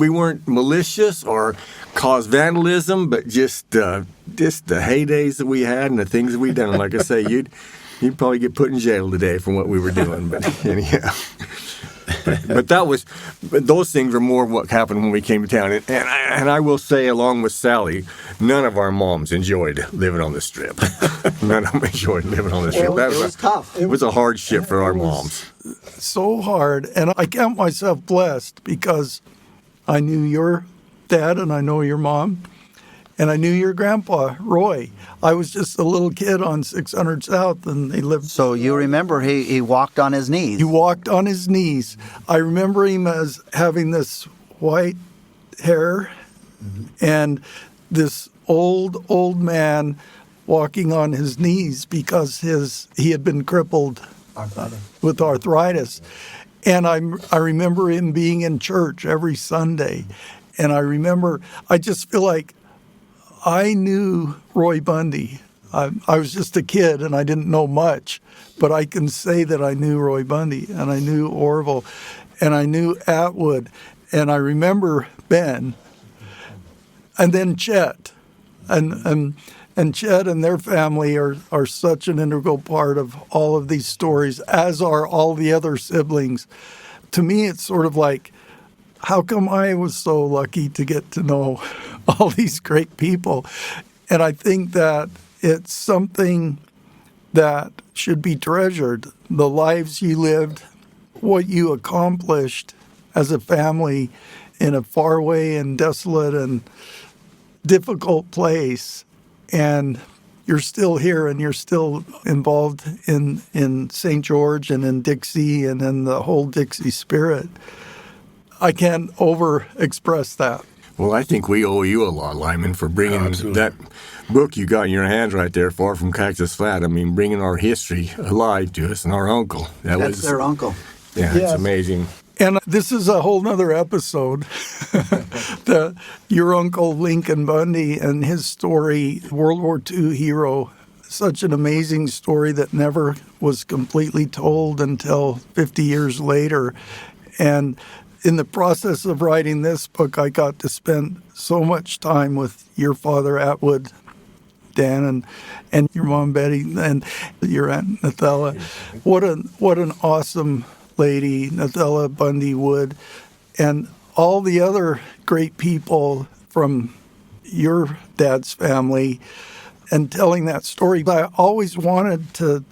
S5: weren't malicious or caused vandalism, but just the heydays that we had and the things that we done. Like I say, you'd probably get put in jail today for what we were doing. But anyhow. But those things were more what happened when we came to town. And I will say, along with Sally, none of our moms enjoyed living on the Strip. None of them enjoyed living on the Strip.
S6: It was tough.
S5: It was a hardship for our moms.
S4: So hard. And I count myself blessed because I knew your dad and I know your mom. And I knew your grandpa, Roy. I was just a little kid on 600 South, and they lived.
S6: So you remember he walked on his knees.
S4: He walked on his knees. I remember him as having this white hair and this old man walking on his knees because he had been crippled with arthritis. And I remember him being in church every Sunday. And I just feel like I knew Roy Bundy. I was just a kid and I didn't know much, but I can say that I knew Roy Bundy and I knew Orville and I knew Atwood and I remember Ben and then Chet. And Chet and their family are such an integral part of all of these stories, as are all the other siblings. To me, it's sort of like, how come I was so lucky to get to know all these great people? And I think that it's something that should be treasured. The lives you lived, what you accomplished as a family in a faraway and desolate and difficult place. And you're still here and you're still involved in St. George and in Dixie and in the whole Dixie Spirit. I can't over-express that.
S5: Well, I think we owe you a lot, Lyman, for bringing that book you got in your hands right there, Far from Cactus Flat. I mean, bringing our history alive to us and our uncle.
S6: That's their uncle.
S5: Yeah, yes. It's amazing.
S4: And this is a whole nother episode. Your uncle Lincoln Bundy and his story, World War II hero, such an amazing story that never was completely told until 50 years later. And in the process of writing this book, I got to spend so much time with your father, Atwood, Dan, and your mom, Betty, and your Aunt Nathella. What an awesome lady, Nathella Bundy Wood, and all the other great people from your dad's family, and telling that story. I always wanted to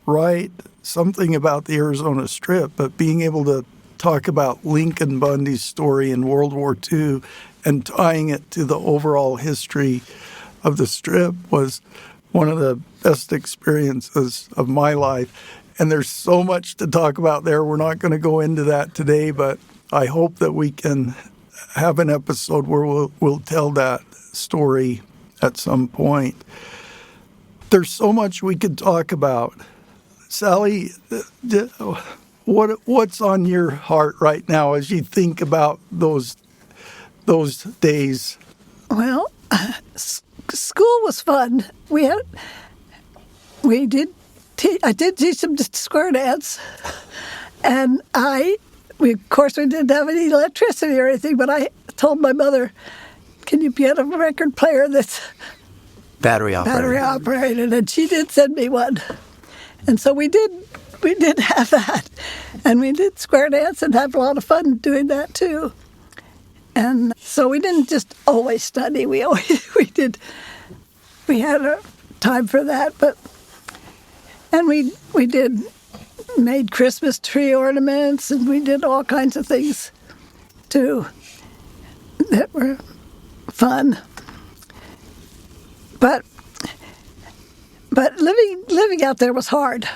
S4: write something about the Arizona Strip, but being able to talk about Lincoln Bundy's story in World War II and tying it to the overall history of the Strip was one of the best experiences of my life. And there's so much to talk about there. We're not going to go into that today, but I hope that we can have an episode where we'll tell that story at some point. There's so much we could talk about. Sally, what's on your heart right now as you think about those days?
S7: Well, school was fun. I did teach them to square dance, and of course we didn't have any electricity or anything, but I told my mother, can you get a record player that's
S6: battery operated?
S7: And she did send me one. And so we did have that. And we did square dance and have a lot of fun doing that too. And so we didn't just always study. We had a time for that, and we made Christmas tree ornaments, and we did all kinds of things too. that were fun. But living out there was hard.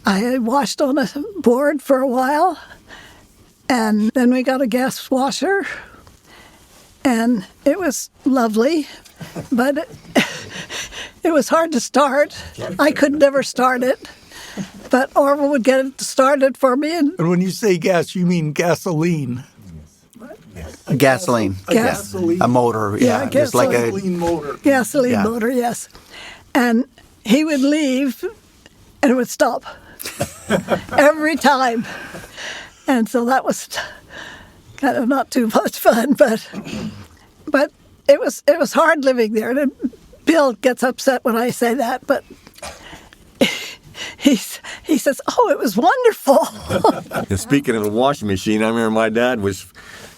S7: I had washed on a board for a while, and then we got a gas washer, and it was lovely, but it was hard to start. I could never start it, but Orville would get it started for me. And
S4: when you say gas, you mean gasoline.
S6: Gasoline. A motor, yeah. Just like a
S4: gasoline motor.
S7: Gasoline motor, yes. And he would leave, and it would stop every time. And so that was kind of not too much fun, but it was hard living there. And Bill gets upset when I say that, but he says, "Oh, it was wonderful."
S5: And speaking of the washing machine, I remember my dad was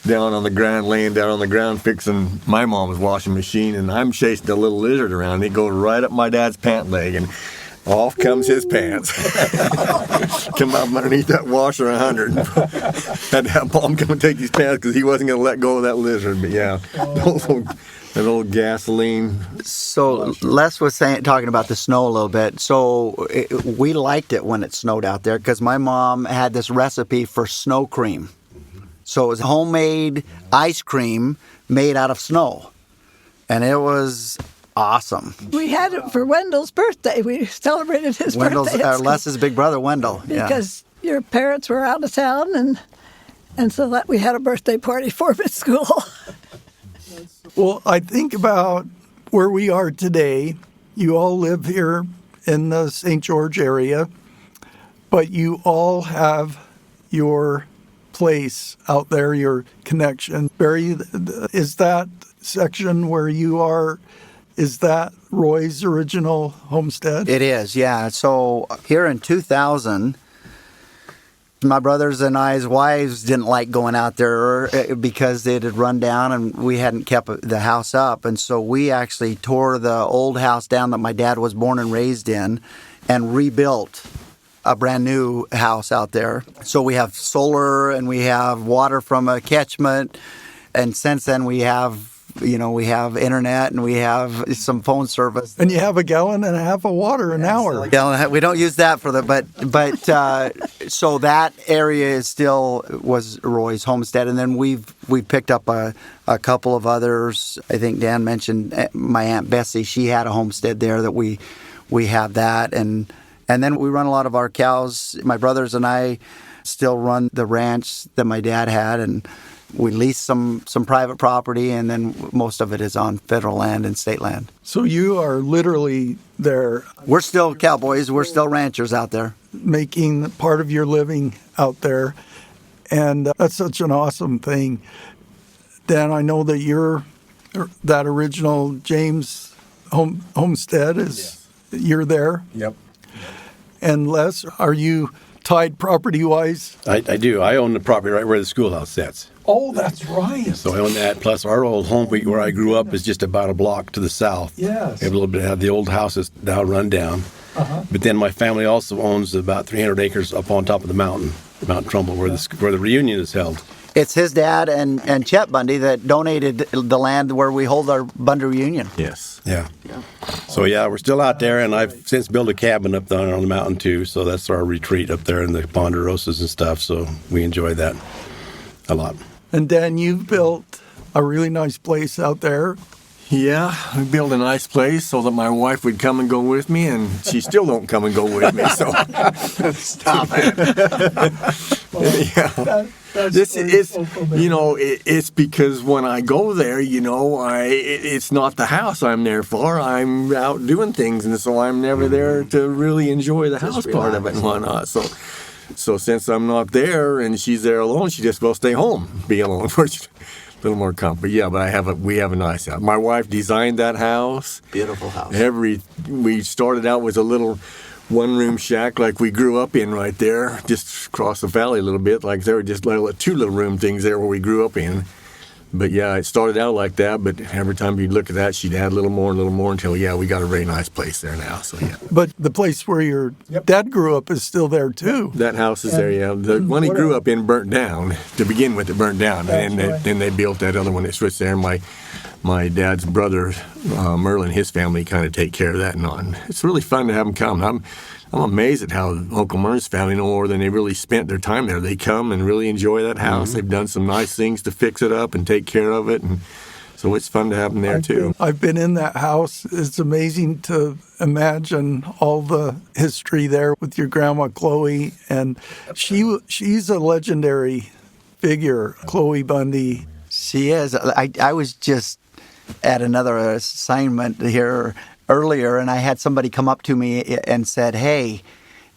S5: laying down on the ground fixing my mom's washing machine, and I'm chasing a little lizard around. He goes right up my dad's pant leg, and off comes his pants. Come out from underneath that washer 100. Had to have Mom come and take his pants because he wasn't going to let go of that lizard. But yeah, that old gasoline.
S6: So Les was talking about the snow a little bit. So we liked it when it snowed out there because my mom had this recipe for snow cream. So it was homemade ice cream made out of snow. And it was awesome.
S7: We had it for Wendell's birthday. We celebrated his birthday.
S6: Les's big brother, Wendell.
S7: Because your parents were out of town, and so that we had a birthday party for him at school.
S4: Well, I think about where we are today. You all live here in the St. George area, but you all have your place out there, your connection. Barry, is that section where you are, is that Roy's original homestead?
S6: It is, yeah. So here in 2000, my brothers and I's wives didn't like going out there because it had run down and we hadn't kept the house up. And so we actually tore the old house down that my dad was born and raised in and rebuilt a brand new house out there. So we have solar and we have water from a catchment. And since then we have internet and we have some phone service.
S4: And you have 1.5 gallons of water an hour.
S6: We don't use that for but so that area was Roy's homestead. And then we picked up a couple of others. I think Dan mentioned my Aunt Bessie. She had a homestead there that we have that. And then we run a lot of our cows. My brothers and I still run the ranch that my dad had, and we lease some private property, and then most of it is on federal land and state land.
S4: So you are literally there.
S6: We're still cowboys. We're still ranchers out there.
S4: Making part of your living out there. And that's such an awesome thing. Dan, I know that that original James homestead you're there.
S1: Yep.
S4: And Les, are you tied property-wise?
S1: I do. I own the property right where the schoolhouse sits.
S4: Oh, that's right.
S1: So I own that. Plus, our old home where I grew up is just about a block to the south.
S4: Yes.
S1: We have a little bit of the old house is now run down.
S4: Uh-huh.
S1: But then my family also owns about 300 acres up on top of the mountain, Mount Trumbull, where the reunion is held.
S6: It's his dad and Chet Bundy that donated the land where we hold our Bundy reunion.
S5: Yes.
S1: Yeah. So, yeah, we're still out there, and I've since built a cabin up there on the mountain, too. So that's our retreat up there in the Ponderosas and stuff. So we enjoy that a lot.
S4: And Dan, you've built a really nice place out there.
S5: Yeah, we built a nice place so that my wife would come and go with me, and she still don't come and go with me. So
S6: Stop it.
S5: Yeah. This is, it's because when I go there, it's not the house I'm there for. I'm out doing things, and so I'm never there to really enjoy the house part of it and whatnot. So since I'm not there and she's there alone, she just will stay home, be alone for a little more comfort. Yeah, but we have a nice house. My wife designed that house.
S6: Beautiful house.
S5: We started out with a little one-room shack like we grew up in right there, just across the valley a little bit. Like there were just two little room things there where we grew up in. But yeah, it started out like that, but every time you'd look at that, she'd add a little more until, yeah, we got a very nice place there now. So yeah.
S4: But the place where your dad grew up is still there too.
S5: That house is there, yeah. The one he grew up in burnt down. To begin with, it burnt down. And then they built that other one that switched there. My dad's brother, Merlin, his family kind of take care of that and on. It's really fun to have them come. I'm amazed at how Uncle Merlin's family, no more than they really spent their time there. They come and really enjoy that house. They've done some nice things to fix it up and take care of it. And so it's fun to have them there, too.
S4: I've been in that house. It's amazing to imagine all the history there with your grandma, Chloe. And she's a legendary figure, Chloe Bundy.
S6: She is. I was just at another assignment here earlier, and I had somebody come up to me and said, "Hey,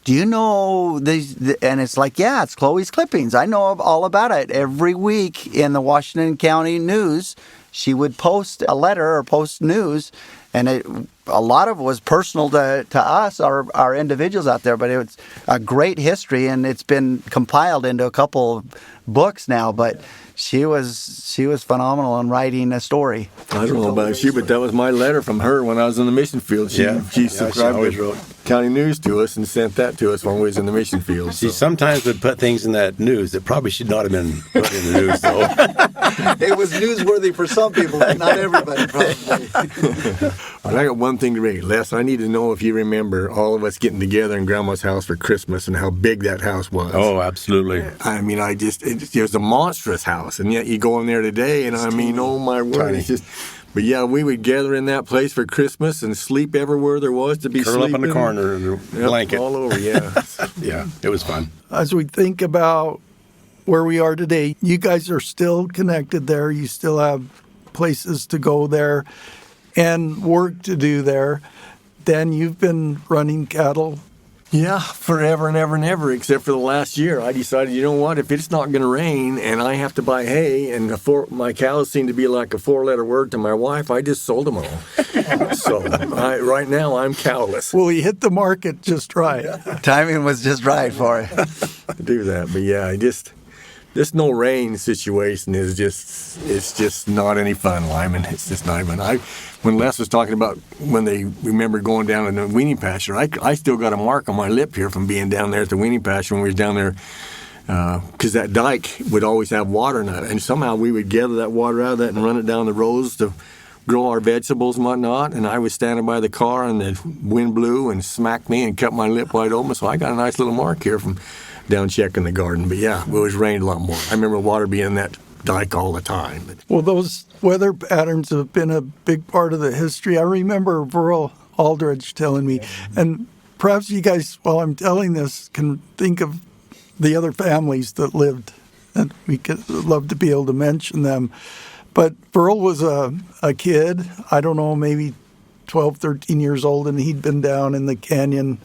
S6: do you know these?" And it's like, yeah, it's Chloe's clippings. I know all about it. Every week in the Washington County News, she would post a letter or post news, and a lot of it was personal to us, our individuals out there, but it was a great history, and it's been compiled into a couple of books now, but she was phenomenal in writing a story.
S5: I don't know about you, but that was my letter from her when I was in the mission field. She subscribed to County News to us and sent that to us when we was in the mission field.
S1: She sometimes would put things in that news that probably should not have been put in the news, though.
S6: It was newsworthy for some people, but not everybody, probably.
S5: But I got one thing to read. Les, I need to know if you remember all of us getting together in Grandma's house for Christmas and how big that house was.
S1: Oh, absolutely.
S5: I mean, it was a monstrous house, and yet you go in there today, and I mean, oh my word, it's just. But yeah, we would gather in that place for Christmas and sleep everywhere there was to be
S1: Curl
S5: sleeping.
S1: up in the corner in a blanket.
S5: All over, yeah.
S1: Yeah, it was fun.
S4: As we think about where we are today, you guys are still connected there. You still have places to go there and work to do there. Dan, you've been running cattle.
S5: Yeah, forever and ever and ever, except for the last year. I decided, you know what, if it's not going to rain and I have to buy hay, and my cows seem to be like a four-letter word to my wife, I just sold them all. So right now I'm cowless.
S4: Well, you hit the market just right.
S6: Timing was just right for it.
S5: To do that, but yeah, this no rain situation is just not any fun, Lyman. It's just not even. When Les was talking about when they remember going down in the weaning pasture, I still got a mark on my lip here from being down there at the weaning pasture when we was down there, because that dike would always have water in it, and somehow we would gather that water out of that and run it down the rows to grow our vegetables and whatnot. And I was standing by the car, and the wind blew and smacked me and cut my lip wide open. So I got a nice little mark here from down checking the garden. But yeah, it was rained a lot more. I remember water being in that dike all the time.
S4: Well, those weather patterns have been a big part of the history. I remember Burl Aldridge telling me, and perhaps you guys, while I'm telling this, can think of the other families that lived, and we could love to be able to mention them. But Burl was a kid, I don't know, maybe 12, 13 years old, and he'd been down in the canyon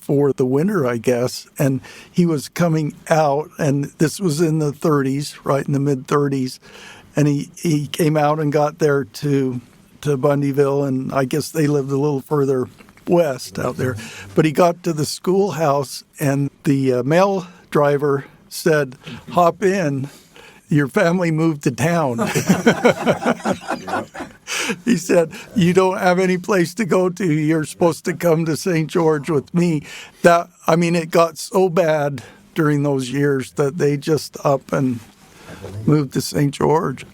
S4: for the winter, I guess, and he was coming out, and this was in the 30s, right in the mid-30s, and he came out and got there to Bundyville, and I guess they lived a little further west out there, but he got to the schoolhouse, and the mail driver said, "Hop in, your family moved to town." He said, "You don't have any place to go to. You're supposed to come to St. George with me." It got so bad during those years that they just up and moved to St. George.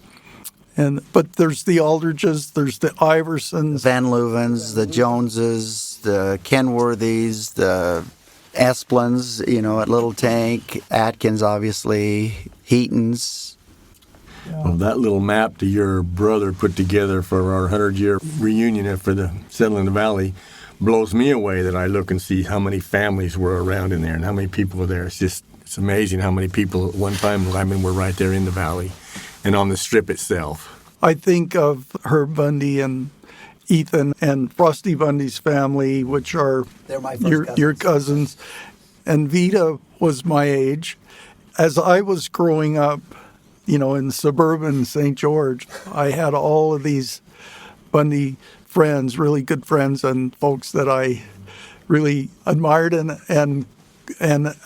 S4: But there's the Aldridges, there's the Iversons,
S6: Van Leuvens, the Joneses, the Kenworthys, the Esplins, at Little Tank, Atkins, obviously, Heatons.
S5: Well, that little map that your brother put together for our 100-year reunion for the Settling the Valley blows me away, that I look and see how many families were around in there and how many people were there. It's amazing how many people at one time, were right there in the valley and on the strip itself.
S4: I think of Herb Bundy and Ethan and Frosty Bundy's family, which are your cousins. And Vita was my age. As I was growing up, in suburban St. George, I had all of these Bundy friends, really good friends, and folks that I really admired and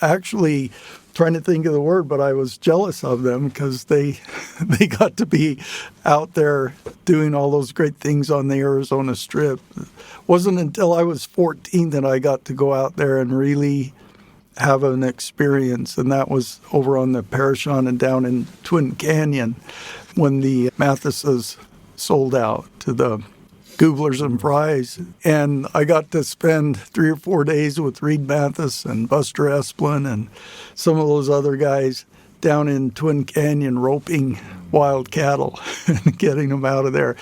S4: actually, trying to think of the word, but I was jealous of them because they they got to be out there doing all those great things on the Arizona Strip. It wasn't until I was 14 that I got to go out there and really have an experience, and that was over on the Parashon and down in Twin Canyon when the Mathises sold out to the Gooblers and Fries. And I got to spend 3 or 4 days with Reed Mathis and Buster Esplin and some of those other guys down in Twin Canyon roping wild cattle and getting them out of there.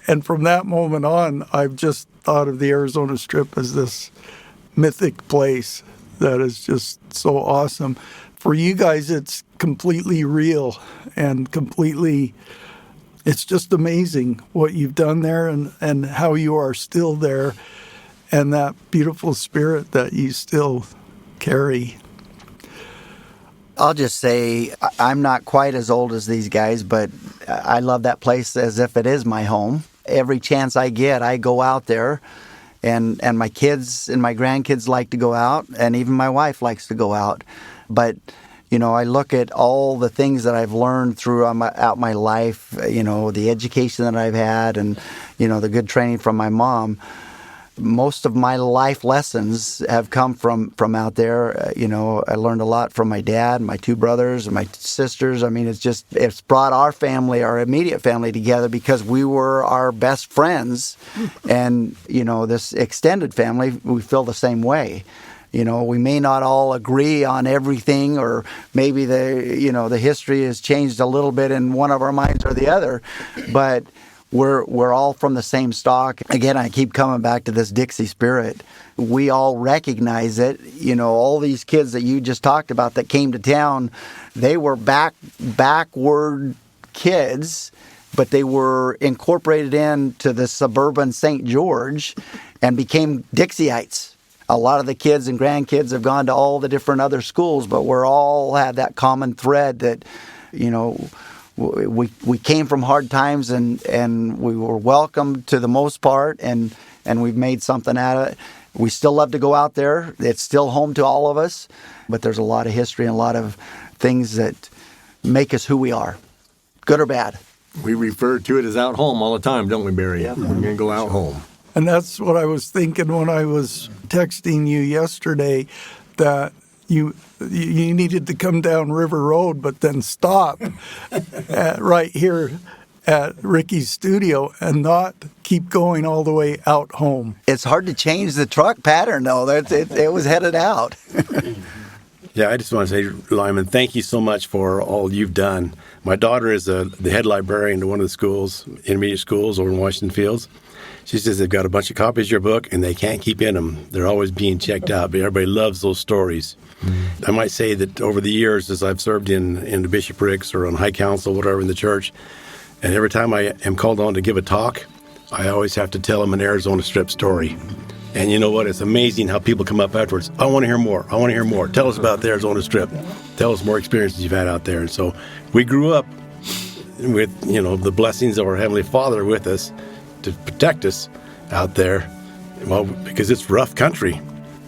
S4: And from that moment on, I've just thought of the Arizona Strip as this mythic place that is just so awesome. For you guys, it's completely real and completely, it's just amazing what you've done there and how you are still there and that beautiful spirit that you still carry.
S6: I'll just say I'm not quite as old as these guys, but I love that place as if it is my home. Every chance I get, I go out there. And my kids and my grandkids like to go out, and even my wife likes to go out. But, you know, I look at all the things that I've learned throughout my life, you know, the education that I've had and, you know, the good training from my mom. Most of my life lessons have come from out there. You know, I learned a lot from my dad, my 2 brothers, and my sisters. I mean, it's brought our family, our immediate family together because we were our best friends. And, you know, this extended family, we feel the same way. You know, we may not all agree on everything, or maybe the history has changed a little bit in one of our minds or the other, but we're all from the same stock. Again, I keep coming back to this Dixie Spirit. We all recognize it. You know, all these kids that you just talked about that came to town, they were backward kids, but they were incorporated into the suburban St. George and became Dixieites. A lot of the kids and grandkids have gone to all the different other schools, but we're all have that common thread that, you know, we came from hard times and we were welcomed to the most part, and we've made something out of it. We still love to go out there. It's still home to all of us, but there's a lot of history and a lot of things that make us who we are, good or bad.
S5: We refer to it as out home all the time, don't we, Barry?
S6: Yeah.
S5: We're going to go out home.
S4: And that's what I was thinking when I was texting you yesterday, that you needed to come down River Road, but then stop right here at Ricky's studio and not keep going all the way out home.
S6: It's hard to change the truck pattern, though. It was headed out.
S1: Yeah, I just want to say, Lyman, thank you so much for all you've done. My daughter is the head librarian to one of the schools, intermediate schools over in Washington Fields. She says they've got a bunch of copies of your book, and they can't keep in them. They're always being checked out, but everybody loves those stories. I might say that over the years, as I've served in the bishoprics or on high council, whatever, in the church, and every time I am called on to give a talk, I always have to tell them an Arizona Strip story. And you know what? It's amazing how people come up afterwards. I want to hear more. I want to hear more. Tell us about the Arizona Strip. Tell us more experiences you've had out there. And so we grew up with, you know, the blessings of our Heavenly Father with us to protect us out there. Well, because it's rough country.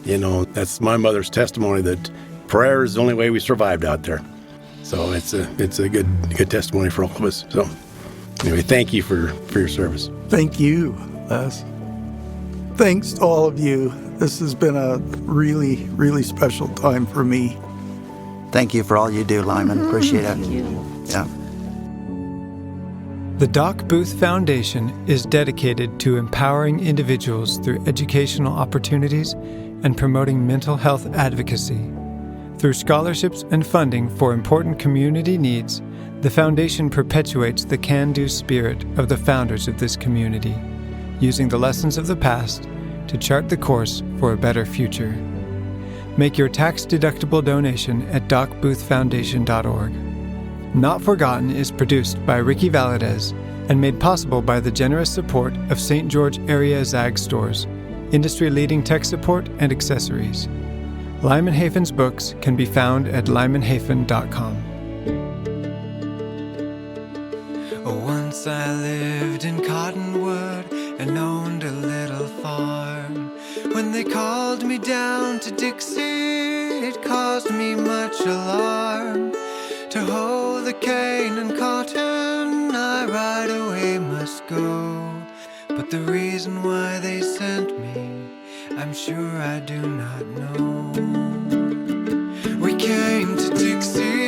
S1: You know, that's my mother's testimony that prayer is the only way we survived out there. So it's a good testimony for all of us. So anyway, thank you for your service.
S4: Thank you, Les. Thanks to all of you. This has been a really, really special time for me.
S6: Thank you for all you do, Lyman. Appreciate it.
S8: Thank you.
S6: Yeah.
S3: The Doc Booth Foundation is dedicated to empowering individuals through educational opportunities and promoting mental health advocacy. Through scholarships and funding for important community needs, the foundation perpetuates the can-do spirit of the founders of this community, using the lessons of the past to chart the course for a better future. Make your tax-deductible donation at docboothfoundation.org. Not Forgotten is produced by Ricky Valadez and made possible by the generous support of St. George Area Zag Stores, industry-leading tech support and accessories. Lyman Hafen's books can be found at lymanhafen.com.
S9: Once I lived in Cottonwood and owned a little farm. When they called me down to Dixie, it caused me much alarm. To hoe the cane and cotton they must go. But the reason why they sent me, I'm sure I do not know. We came to Dixie